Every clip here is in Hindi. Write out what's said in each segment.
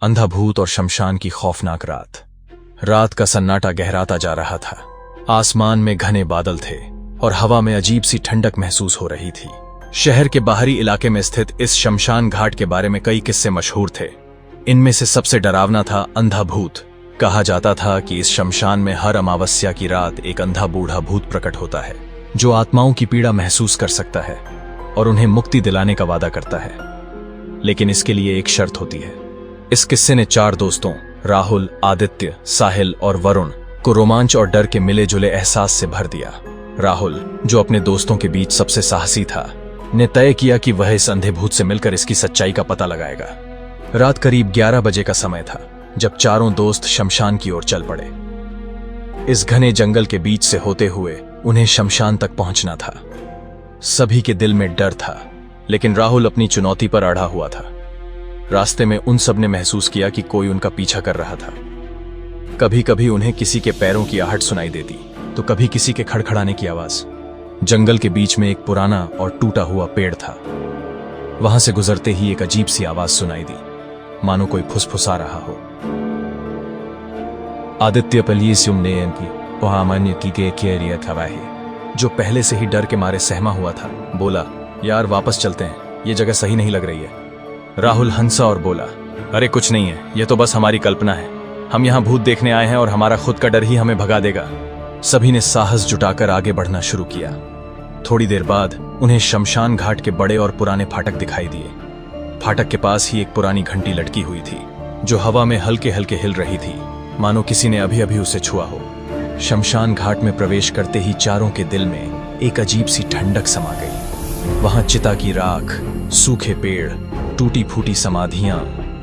अंधा भूत और शमशान की खौफनाक रात। रात का सन्नाटा गहराता जा रहा था। आसमान में घने बादल थे और हवा में अजीब सी ठंडक महसूस हो रही थी। शहर के बाहरी इलाके में स्थित इस शमशान घाट के बारे में कई किस्से मशहूर थे। इनमें से सबसे डरावना था अंधा भूत। कहा जाता था कि इस शमशान में हर अमावस्या की रात एक अंधा बूढ़ा भूत प्रकट होता है जो आत्माओं की पीड़ा महसूस कर सकता है और उन्हें मुक्ति दिलाने का वादा करता है। लेकिन इसके लिए एक शर्त होती है। इस किस्से ने 4 दोस्तों राहुल, आदित्य, साहिल और वरुण को रोमांच और डर के मिले जुले एहसास से भर दिया। राहुल, जो अपने दोस्तों के बीच सबसे साहसी था, ने तय किया कि वह इस अंधे भूत से मिलकर इसकी सच्चाई का पता लगाएगा। रात करीब 11 बजे का समय था जब चारों दोस्त शमशान की ओर चल पड़े। इस घने जंगल के बीच से होते हुए उन्हें शमशान तक पहुंचना था। सभी के दिल में डर था, लेकिन राहुल अपनी चुनौती पर अड़ा हुआ था। रास्ते में उन सब ने महसूस किया कि कोई उनका पीछा कर रहा था। कभी कभी उन्हें किसी के पैरों की आहट सुनाई देती तो कभी किसी के खड़खड़ाने की आवाज। जंगल के बीच में एक पुराना और टूटा हुआ पेड़ था। वहां से गुजरते ही एक अजीब सी आवाज सुनाई दी, मानो कोई फुसफुसा रहा हो। आदित्य जो पहले से ही डर के मारे सहमा हुआ था, बोला, यार वापस चलते हैं, ये जगह सही नहीं लग रही है। राहुल हंसा और बोला, अरे कुछ नहीं है, ये तो बस हमारी कल्पना है। हम यहाँ भूत देखने आए हैं और हमारा खुद का डर ही हमें भगा देगा। सभी ने साहस जुटाकर आगे बढ़ना शुरू किया। थोड़ी देर बाद उन्हें शमशान घाट के बड़े और पुराने फाटक दिखाई दिए। फाटक के पास ही एक पुरानी घंटी लटकी हुई थी जो हवा में हल्के हल्के हिल रही थी, मानो किसी ने अभी अभी उसे छुआ हो। शमशान घाट में प्रवेश करते ही चारों के दिल में एक अजीब सी ठंडक समा गई। वहां चिता की राख, सूखे पेड़, टूटी फूटी समाधियां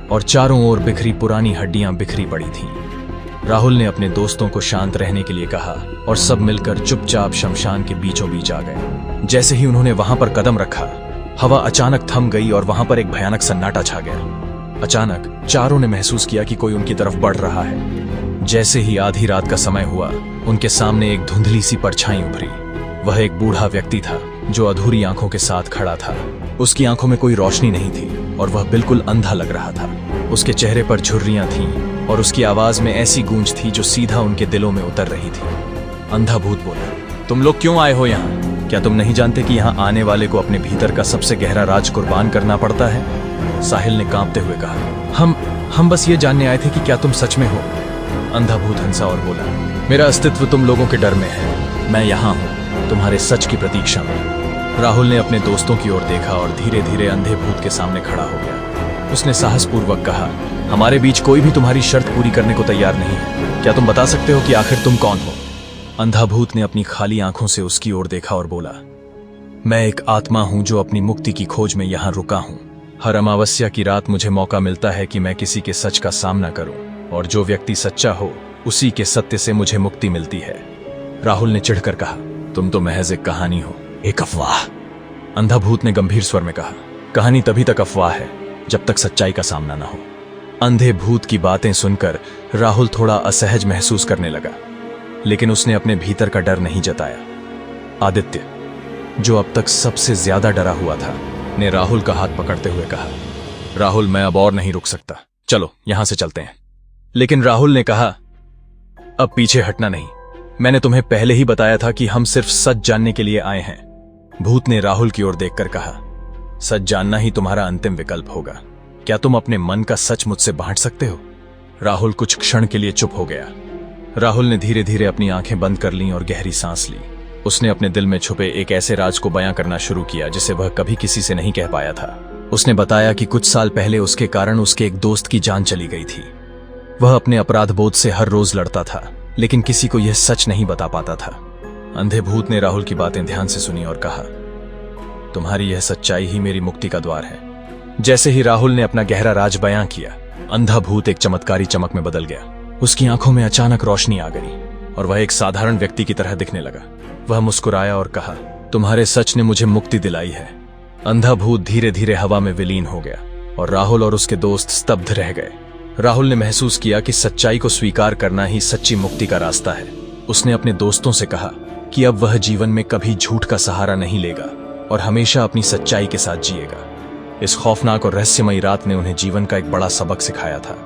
और चारों ओर बिखरी पुरानी हड्डियां बिखरी पड़ी थीं। राहुल ने अपने दोस्तों को शांत रहने के लिए कहा और सब मिलकर चुपचाप शमशान के बीचों बीच आ गए। जैसे ही उन्होंने वहां पर कदम रखा, हवा अचानक थम गई और वहां पर एक भयानक सन्नाटा छा गया। अचानक चारों ने महसूस किया कि कोई उनकी तरफ बढ़ रहा है। जैसे ही आधी रात का समय हुआ, उनके सामने एक धुंधली सी परछाई उभरी। वह एक बूढ़ा व्यक्ति था जो अधूरी आंखों के साथ खड़ा था। उसकी आंखों में कोई रोशनी नहीं थी और वह बिल्कुल अंधा लग रहा था। उसके चेहरे पर झुर्रियां थीं और उसकी आवाज में ऐसी गूंज थी जो सीधा उनके दिलों में उतर रही थी। अंधा भूत बोला, तुम लोग क्यों आए हो यहाँ? क्या तुम नहीं जानते कि यहाँ आने वाले को अपने भीतर का सबसे गहरा राज कुर्बान करना पड़ता है? साहिल ने कांपते हुए कहा, हम बस ये जानने आए थे कि क्या तुम सच में हो? अंधा भूत हंसा और बोला, मेरा अस्तित्व तुम लोगों के डर में है। मैं यहाँ हूँ तुम्हारे सच की प्रतीक्षा में। राहुल ने अपने दोस्तों की ओर देखा और धीरे धीरे अंधे भूत के सामने खड़ा हो गया। उसने साहसपूर्वक कहा, हमारे बीच कोई भी तुम्हारी शर्त पूरी करने को तैयार नहीं है। क्या तुम बता सकते हो कि आखिर तुम कौन हो? अंधा भूत ने अपनी खाली आंखों से उसकी ओर देखा और बोला, मैं एक आत्मा हूं जो अपनी मुक्ति की खोज में यहां रुका हूं। हर अमावस्या की रात मुझे मौका मिलता है कि मैं किसी के सच का सामना करूं, और जो व्यक्ति सच्चा हो उसी के सत्य से मुझे मुक्ति मिलती है। राहुल ने चिढ़कर कहा, तुम तो महज एक कहानी हो, एक अफवाह। अंधा भूत ने गंभीर स्वर में कहा, कहानी तभी तक अफवाह है जब तक सच्चाई का सामना न हो। अंधे भूत की बातें सुनकर राहुल थोड़ा असहज महसूस करने लगा, लेकिन उसने अपने भीतर का डर नहीं जताया। आदित्य, जो अब तक सबसे ज्यादा डरा हुआ था, ने राहुल का हाथ पकड़ते हुए कहा, राहुल मैं अब और नहीं रुक सकता, चलो यहां से चलते हैं। लेकिन राहुल ने कहा, अब पीछे हटना नहीं, मैंने तुम्हें पहले ही बताया था कि हम सिर्फ सच जानने के लिए आए हैं। भूत ने राहुल की ओर देखकर कहा, सच जानना ही तुम्हारा अंतिम विकल्प होगा। क्या तुम अपने मन का सच मुझसे बांट सकते हो? राहुल कुछ क्षण के लिए चुप हो गया। राहुल ने धीरे धीरे अपनी आंखें बंद कर लीं और गहरी सांस ली। उसने अपने दिल में छुपे एक ऐसे राज को बयां करना शुरू किया जिसे वह कभी किसी से नहीं कह पाया था। उसने बताया कि कुछ साल पहले उसके कारण उसके एक दोस्त की जान चली गई थी। वह अपने अपराध बोध से हर रोज लड़ता था, लेकिन किसी को यह सच नहीं बता पाता था। अंधे भूत ने राहुल की बातें ध्यान से सुनी और कहा, तुम्हारी यह सच्चाई ही मेरी मुक्ति का द्वार है। जैसे ही राहुल ने अपना गहरा राज बयां किया, अंधा भूत एक चमत्कारी चमक में बदल गया। उसकी आंखों में अचानक रोशनी आ गई और वह एक साधारण व्यक्ति की तरह दिखने लगा। वह मुस्कुराया और कहा, तुम्हारे सच ने मुझे मुक्ति दिलाई है। अंधा भूत धीरे धीरे हवा में विलीन हो गया और राहुल और उसके दोस्त स्तब्ध रह गए। राहुल ने महसूस किया कि सच्चाई को स्वीकार करना ही सच्ची मुक्ति का रास्ता है। उसने अपने दोस्तों से कहा कि अब वह जीवन में कभी झूठ का सहारा नहीं लेगा और हमेशा अपनी सच्चाई के साथ जिएगा। इस खौफनाक और रहस्यमयी रात ने उन्हें जीवन का एक बड़ा सबक सिखाया था।